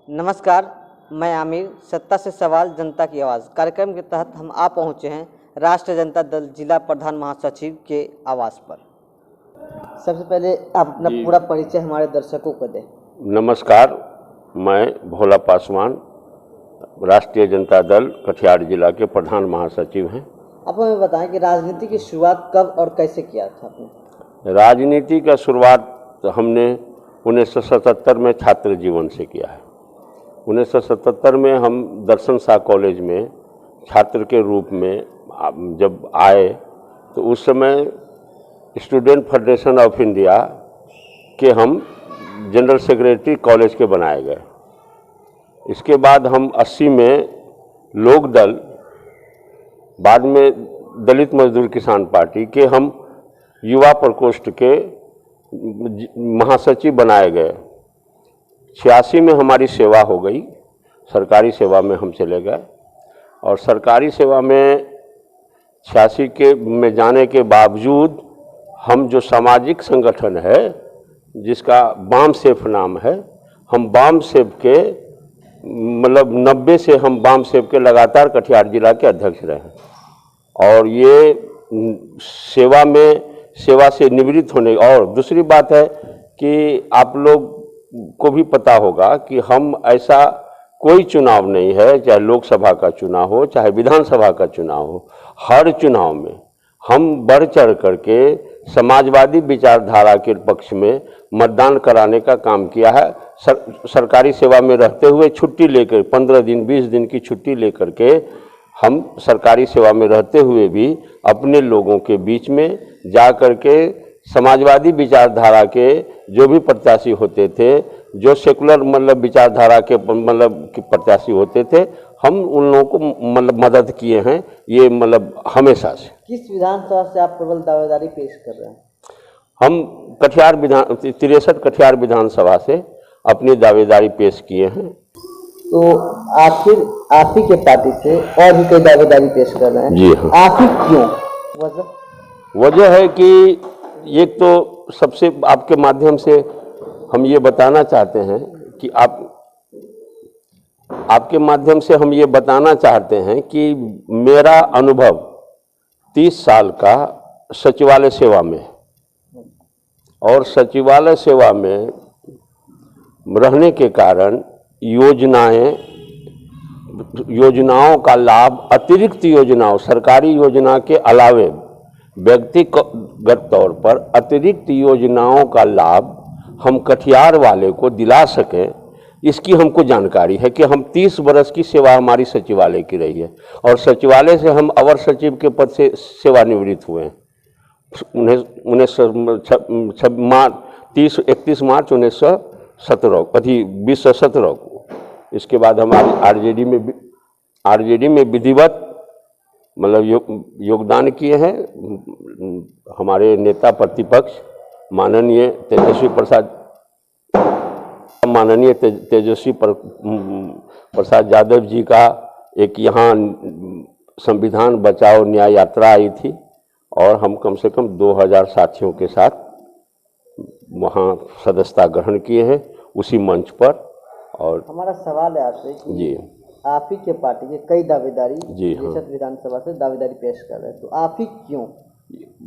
नमस्कार, मैं आमिर। सत्ता से सवाल, जनता की आवाज़ कार्यक्रम के तहत हम आ पहुँचे हैं राष्ट्रीय जनता दल जिला प्रधान महासचिव के आवास पर। सबसे पहले आप अपना पूरा परिचय हमारे दर्शकों को दें। नमस्कार, मैं भोला पासवान, राष्ट्रीय जनता दल कटिहार जिला के प्रधान महासचिव हैं। आप हमें बताएं कि राजनीति की शुरुआत कब और कैसे किया था आपने? राजनीति का शुरुआत हमने 1977 में छात्र जीवन से किया है। 1977 में हम दर्शन शाह कॉलेज में छात्र के रूप में जब आए तो उस समय स्टूडेंट फेडरेशन ऑफ इंडिया के हम जनरल सेक्रेटरी कॉलेज के बनाए गए। इसके बाद हम 80 में लोक दल, बाद में दलित मजदूर किसान पार्टी के हम युवा प्रकोष्ठ के महासचिव बनाए गए। 86 में हमारी सेवा हो गई, सरकारी सेवा में हम चले गए और सरकारी सेवा में 86 के में जाने के बावजूद हम जो सामाजिक संगठन है जिसका वाम सेफ नाम है, हम वाम सेफ के 90 से हम वाम सेफ के लगातार कटिहार जिला के अध्यक्ष रहे और ये सेवा से निवृत्त होने। और दूसरी बात है कि आप लोग को भी पता होगा कि हम ऐसा कोई चुनाव नहीं है, चाहे लोकसभा का चुनाव हो चाहे विधानसभा का चुनाव हो, हर चुनाव में हम बढ़ चढ़ करके समाजवादी विचारधारा के पक्ष में मतदान कराने का काम किया है। सरकारी सेवा में रहते हुए छुट्टी लेकर 15 दिन 20 दिन की छुट्टी लेकर के हम सरकारी सेवा में रहते हुए भी अपने लोगों के बीच में जा कर के समाजवादी विचारधारा के जो भी प्रत्याशी होते थे, जो सेकुलर विचारधारा के प्रत्याशी होते थे, हम उन लोगों को मदद किए हैं। ये हमेशा से। किस विधानसभा से आप प्रबल दावेदारी पेश कर रहे हैं? हम 63 कटिहार विधानसभा से अपनी दावेदारी पेश किए हैं। तो आखिर आप ही के पार्टी से और भी कई दावेदारी पेश कर रहे हैं? जी हाँ। आखिर क्यों? वजह है कि एक तो सबसे आपके माध्यम से हम ये बताना चाहते हैं कि आपके माध्यम से हम ये बताना चाहते हैं कि मेरा अनुभव 30 साल का सचिवालय सेवा में और सचिवालय सेवा में रहने के कारण योजनाओं का लाभ, अतिरिक्त योजनाओं, सरकारी योजना के अलावे व्यक्तिगत तौर पर अतिरिक्त योजनाओं का लाभ हम कटिहार वाले को दिला सकें, इसकी हमको जानकारी है कि हम 30 वर्ष की सेवा हमारी सचिवालय की रही है और सचिवालय से हम अवर सचिव के पद से सेवानिवृत्त हुए हैं 31 मार्च 2017 को। इसके बाद हमारी आरजेडी में विधिवत योगदान किए हैं। हमारे नेता प्रतिपक्ष माननीय तेजस्वी प्रसाद यादव जी का एक यहाँ संविधान बचाओ न्याय यात्रा आई थी और हम कम से कम 2000 साथियों के साथ वहाँ सदस्यता ग्रहण किए हैं उसी मंच पर। और हमारा सवाल है आपसे कि जी, आप ही के पार्टी के कई दावेदारी जी हाँ, विधानसभा से दावेदारी पेश कर रहे हैं, तो आप ही क्यों?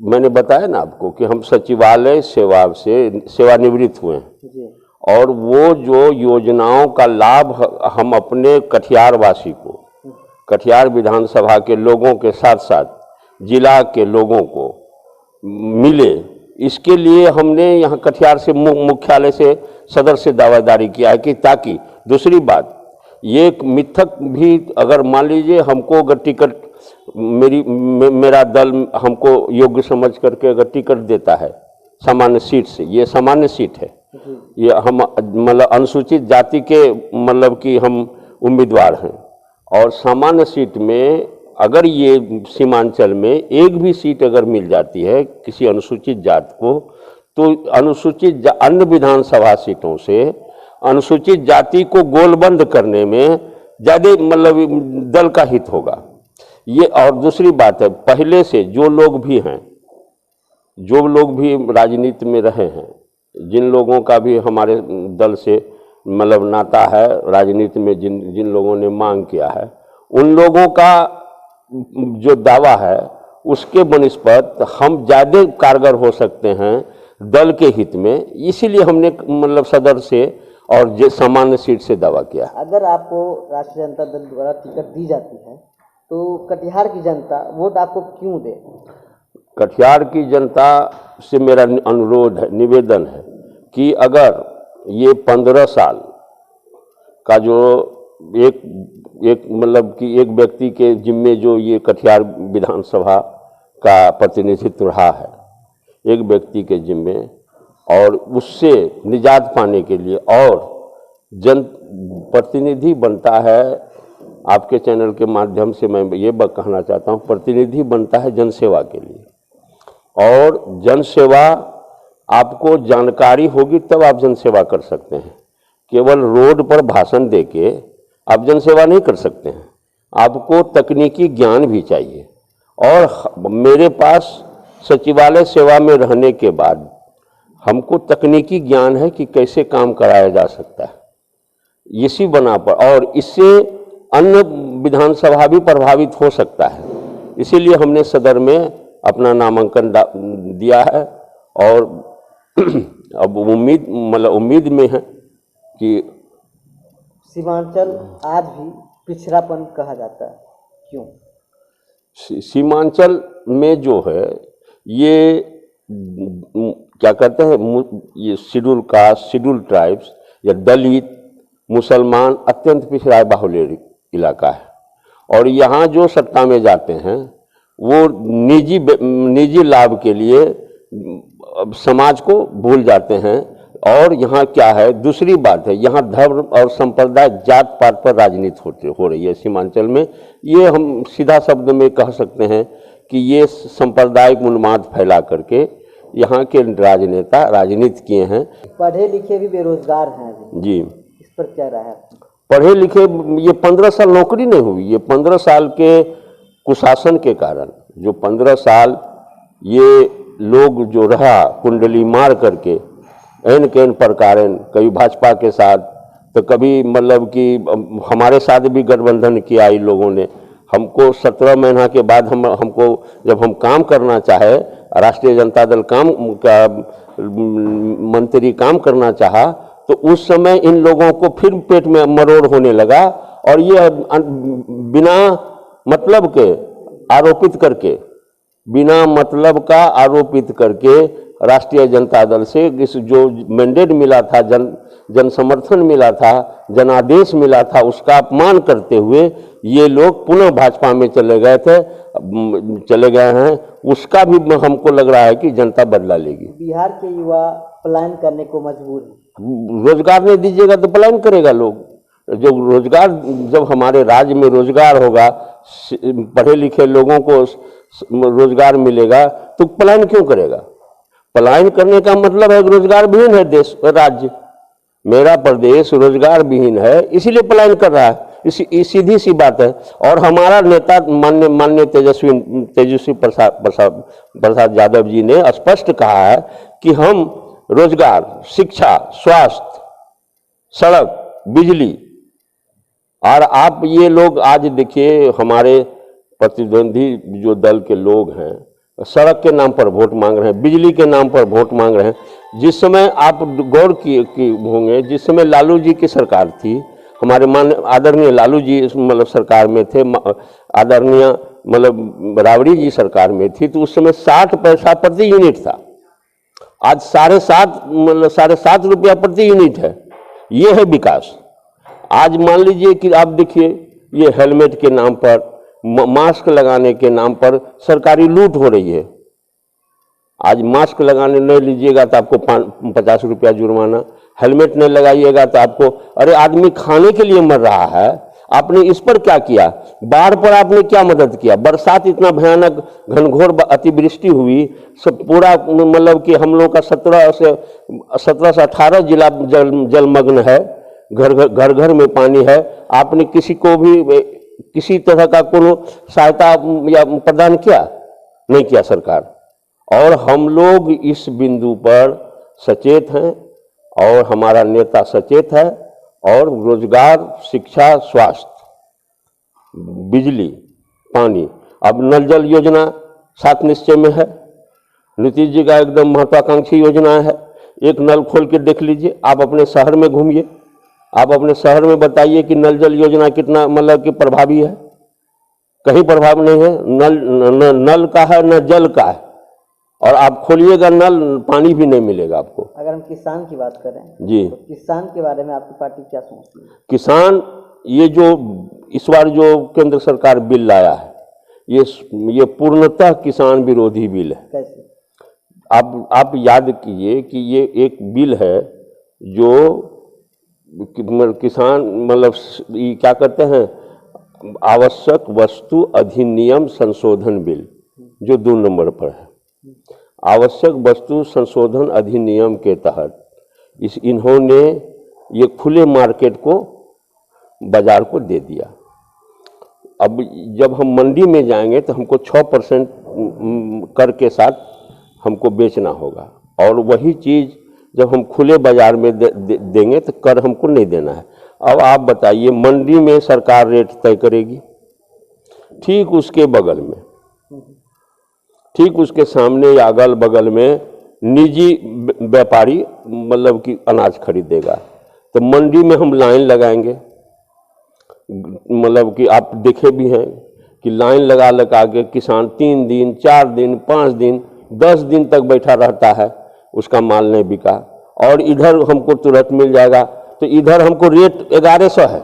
मैंने बताया ना आपको कि हम सचिवालय सेवा से सेवानिवृत्त हुए हैं और वो जो योजनाओं का लाभ हम अपने कटिहार वासी को, कटिहार विधानसभा के लोगों के साथ साथ जिला के लोगों को मिले, इसके लिए हमने यहाँ कटिहार से मुख्यालय से सदर से दावेदारी किया है कि ताकि दूसरी बात ये मिथक भी, अगर मान लीजिए हमको अगर टिकट मेरा दल हमको योग्य समझ करके अगर टिकट देता है सामान्य सीट से, ये सामान्य सीट है, ये हम अनुसूचित जाति के कि हम उम्मीदवार हैं और सामान्य सीट में अगर ये सीमांचल में एक भी सीट अगर मिल जाती है किसी अनुसूचित जाति को, तो अनुसूचित अन्य विधानसभा सीटों से अनुसूचित जाति को गोलबंद करने में ज़्यादा दल का हित होगा ये। और दूसरी बात है, पहले से जो लोग भी राजनीति में रहे हैं, जिन लोगों का भी हमारे दल से मतलब नाता है राजनीति में, जिन जिन लोगों ने मांग किया है, उन लोगों का जो दावा है उसके बनिस्पत हम ज़्यादा कारगर हो सकते हैं दल के हित में, इसीलिए हमने मतलब सदर से और सामान्य सीट से दावा किया। अगर आपको राष्ट्रीय जनता दल द्वारा टिकट दी जाती है तो कटिहार की जनता वोट आपको क्यों दे? कटिहार की जनता से मेरा अनुरोध है, निवेदन है कि अगर ये 15 साल का जो एक मतलब कि एक व्यक्ति के जिम्मे जो ये कटिहार विधानसभा का प्रतिनिधित्व रहा है एक व्यक्ति के जिम्मे, और उससे निजात पाने के लिए और जन प्रतिनिधि बनता है, आपके चैनल के माध्यम से मैं ये कहना चाहता हूँ, प्रतिनिधि बनता है जनसेवा के लिए, और जनसेवा आपको जानकारी होगी तब आप जनसेवा कर सकते हैं। केवल रोड पर भाषण देके आप जनसेवा नहीं कर सकते हैं, आपको तकनीकी ज्ञान भी चाहिए। और मेरे पास सचिवालय सेवा में रहने के बाद हमको तकनीकी ज्ञान है कि कैसे काम कराया जा सकता है इसी बना पर, और इससे अन्य विधानसभा भी प्रभावित हो सकता है। इसीलिए हमने सदर में अपना नामांकन दिया है, और अब उम्मीद में है कि सीमांचल आज भी पिछड़ापन कहा जाता है, क्यों? सीमांचल में जो है ये क्या कहते हैं, ये शेड्यूल कास्ट, शेड्यूल ट्राइब्स या दलित, मुसलमान अत्यंत पिछड़ा बाहुल्य इलाका है, और यहाँ जो सत्ता में जाते हैं वो निजी लाभ के लिए समाज को भूल जाते हैं। और यहाँ क्या है, दूसरी बात है, यहाँ धर्म और संप्रदाय, जात पात पर राजनीति हो रही है सीमांचल में। ये हम सीधा शब्द में कह सकते हैं कि ये सांप्रदायिक उन्माद फैला करके यहाँ के राजनेता राजनीति किए हैं। पढ़े लिखे भी बेरोजगार हैं अभी। जी, इस पर क्या राय है? पढ़े लिखे, ये 15 साल नौकरी नहीं हुई, ये 15 साल के कुशासन के कारण, जो 15 साल ये लोग जो रहा कुंडली मार करके एन के एन प्रकार, कभी भाजपा के साथ तो कभी मतलब कि हमारे साथ भी गठबंधन किया इन लोगों ने। हमको 17 महीना के बाद हमको जब हम काम करना चाहे, राष्ट्रीय जनता दल काम का मंत्री काम करना चाहा, तो उस समय इन लोगों को फिर पेट में मरोड़ होने लगा, और ये बिना मतलब के आरोपित करके, बिना मतलब का आरोपित करके राष्ट्रीय जनता दल से इस जो मैंडेट मिला था, जन समर्थन मिला था, जनादेश मिला था, उसका अपमान करते हुए ये लोग पुनः भाजपा में चले गए हैं। उसका भी हमको लग रहा है कि जनता बदला लेगी। बिहार के युवा पलायन करने को मजबूर है। रोजगार नहीं दीजिएगा तो पलायन करेगा लोग। जो रोजगार, जब हमारे राज्य में रोजगार होगा, पढ़े लिखे लोगों को रोजगार मिलेगा, तो पलायन क्यों करेगा? पलायन करने का मतलब है रोजगार विहीन है देश, राज्य। मेरा प्रदेश रोजगार विहीन है, इसीलिए पलायन कर रहा है। सीधी सी बात है। और हमारा नेता माननीय तेजस्वी प्रसाद यादव जी ने स्पष्ट कहा है कि हम रोजगार, शिक्षा, स्वास्थ्य, सड़क, बिजली, और आप ये लोग आज देखिए हमारे प्रतिद्वंदी जो दल के लोग हैं, सड़क के नाम पर वोट मांग रहे हैं, बिजली के नाम पर वोट मांग रहे हैं। जिस समय आप गौर की होंगे, जिस समय लालू जी की सरकार थी, हमारे आदरणीय लालू जी मतलब सरकार में थे, आदरणीय मतलब राबड़ी जी सरकार में थी, तो उस समय 60 पैसा प्रति यूनिट था। आज 7.5 रुपया प्रति यूनिट है। ये है विकास। आज मान लीजिए कि आप देखिए, ये हेलमेट के नाम पर, मास्क लगाने के नाम पर सरकारी लूट हो रही है। आज मास्क लगाने नहीं लीजिएगा तो आपको 50 रुपया जुर्माना, हेलमेट नहीं लगाइएगा तो आपको, अरे आदमी खाने के लिए मर रहा है, आपने इस पर क्या किया? बाढ़ पर आपने क्या मदद किया? बरसात इतना भयानक घनघोर अतिवृष्टि हुई, सब पूरा मतलब कि हम लोग का 17 से 18 जिला जलमग्न है, घर घर में पानी है। आपने किसी को भी किसी तरह का कोनो सहायता या प्रदान किया? नहीं किया सरकार। और हम लोग इस बिंदु पर सचेत हैं, और हमारा नेता सचेत है, और रोजगार, शिक्षा, स्वास्थ्य, बिजली, पानी। अब नल जल योजना 7 निश्चय में है, नीतीश जी का एकदम महत्वाकांक्षी योजना है। एक नल खोल के देख लीजिए, आप अपने शहर में घूमिए, आप अपने शहर में बताइए कि नल जल योजना कितना मतलब कि प्रभावी है। कहीं प्रभाव नहीं है, नल का है न जल का है, और आप खोलिएगा नल, पानी भी नहीं मिलेगा आपको। अगर हम किसान की बात करें जी, तो किसान के बारे में आपकी पार्टी क्या सोचती है? किसान, ये जो इस बार जो केंद्र सरकार बिल लाया है, ये पूर्णतः किसान विरोधी बिल है। कैसे? आप याद कीजिए कि ये एक बिल है जो किसान मतलब ये क्या कहते हैं, आवश्यक वस्तु अधिनियम संशोधन बिल, जो 2 नंबर पर है। आवश्यक वस्तु संशोधन अधिनियम के तहत इन्होंने ये खुले मार्केट को, बाजार को दे दिया। अब जब हम मंडी में जाएंगे तो हमको 6% कर के साथ हमको बेचना होगा, और वही चीज़ जब हम खुले बाजार में देंगे तो कर हमको नहीं देना है। अब आप बताइए, मंडी में सरकार रेट तय करेगी, ठीक उसके बगल में, ठीक उसके सामने या अगल बगल में निजी व्यापारी मतलब कि अनाज खरीदेगा, तो मंडी में हम लाइन लगाएंगे। मतलब कि आप देखे भी हैं कि लाइन लगा के किसान 3 दिन, 4 दिन, 5 दिन, 10 दिन तक बैठा रहता है, उसका माल नहीं बिका, और इधर हमको तुरंत मिल जाएगा। तो इधर हमको रेट 1100 है,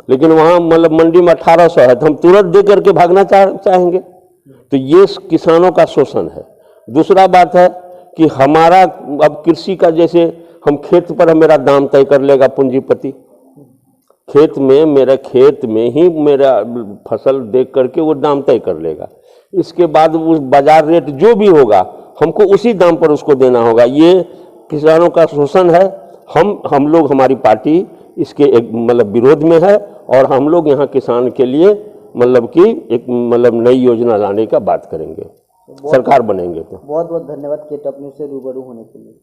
लेकिन वहाँ मतलब मंडी में 1800 है, तो हम तुरंत दे करके भागना चाहेंगे। तो ये किसानों का शोषण है। दूसरा बात है कि हमारा अब कृषि का, जैसे हम खेत पर मेरा दाम तय कर लेगा पूंजीपति, खेत में, मेरे खेत में ही मेरा फसल देख करके वो दाम तय कर लेगा। इसके बाद उस बाजार रेट जो भी होगा हमको उसी दाम पर उसको देना होगा। ये किसानों का शोषण है। हम लोग, हमारी पार्टी इसके एक मतलब विरोध में है, और हम लोग यहाँ किसान के लिए मतलब कि एक मतलब नई योजना लाने का बात करेंगे, सरकार बनेंगे तो। बहुत बहुत धन्यवाद के टॉप न्यूज़ से रूबरू होने के लिए।